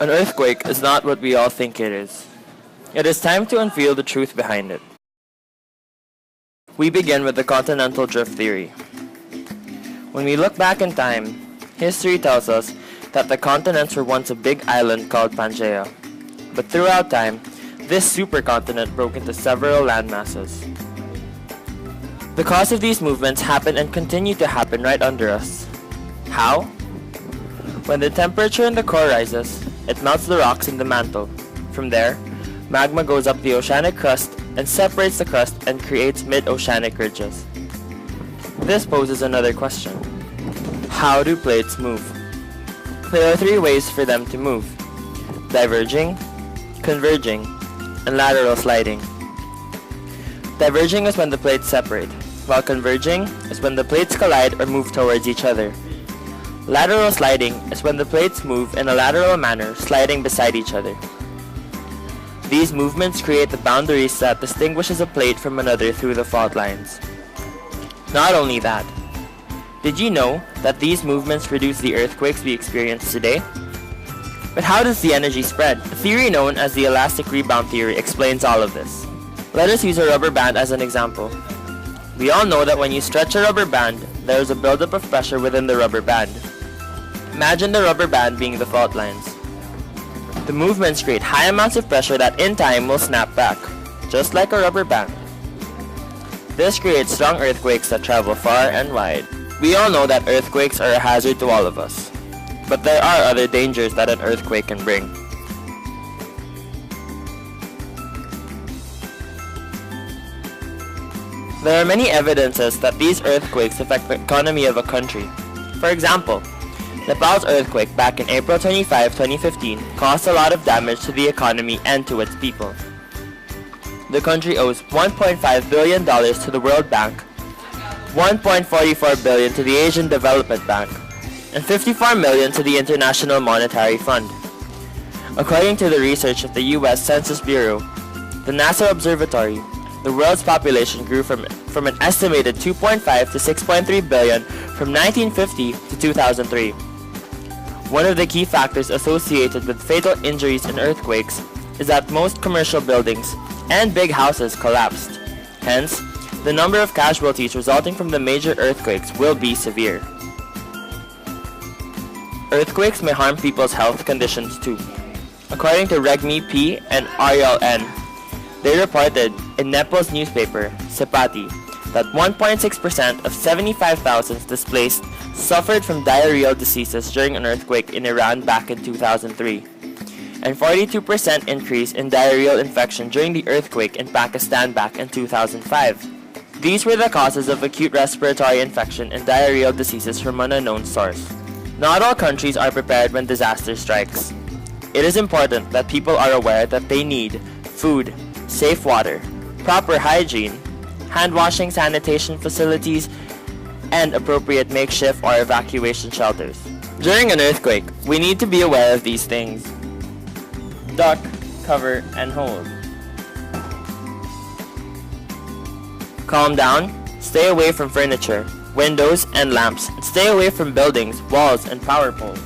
An earthquake is not what we all think it is. It is time to unveil the truth behind it. We begin with the continental drift theory. When we look back in time, history tells us that the continents were once a big island called Pangaea. But throughout time, this supercontinent broke into several landmasses. The cause of these movements happened and continue to happen right under us. How? When the temperature in the core rises, it melts the rocks in the mantle. From there, magma goes up the oceanic crust and separates the crust and creates mid-oceanic ridges. This poses another question. How do plates move? There are three ways for them to move: diverging, converging, and lateral sliding. Diverging is when the plates separate, while converging is when the plates collide or move towards each other. Lateral sliding is when the plates move in a lateral manner, sliding beside each other. These movements create the boundaries that distinguishes a plate from another through the fault lines. Not only that, did you know that these movements produce the earthquakes we experience today? But how does the energy spread? A theory known as the elastic rebound theory explains all of this. Let us use a rubber band as an example. We all know that when you stretch a rubber band, there is a buildup of pressure within the rubber band. Imagine the rubber band being the fault lines. The movements create high amounts of pressure that in time will snap back, just like a rubber band. This creates strong earthquakes that travel far and wide. We all know that earthquakes are a hazard to all of us, but there are other dangers that an earthquake can bring. There are many evidences that these earthquakes affect the economy of a country. For example, Nepal's earthquake back in April 25, 2015 caused a lot of damage to the economy and to its people. The country owes $1.5 billion to the World Bank, $1.44 billion to the Asian Development Bank, and $54 million to the International Monetary Fund. According to the research of the U.S. Census Bureau, the NASA Observatory, the world's population grew from an estimated 2.5 to 6.3 billion from 1950 to 2003. One of the key factors associated with fatal injuries in earthquakes is that most commercial buildings and big houses collapsed. Hence, the number of casualties resulting from the major earthquakes will be severe. Earthquakes may harm people's health conditions too. According to Regmi P. and Ariel N., they reported in Nepal's newspaper, Sepati, that 1.6% of 75,000 displaced suffered from diarrheal diseases during an earthquake in Iran back in 2003, and 42% increase in diarrheal infection during the earthquake in Pakistan back in 2005. These were the causes of acute respiratory infection and diarrheal diseases from an unknown source. Not all countries are prepared when disaster strikes. It is important that people are aware that they need food, safe water, proper hygiene, hand-washing sanitation facilities, and appropriate makeshift or evacuation shelters. During an earthquake, we need to be aware of these things. Duck, cover, and hold. Calm down, stay away from furniture, windows, and lamps, and stay away from buildings, walls, and power poles.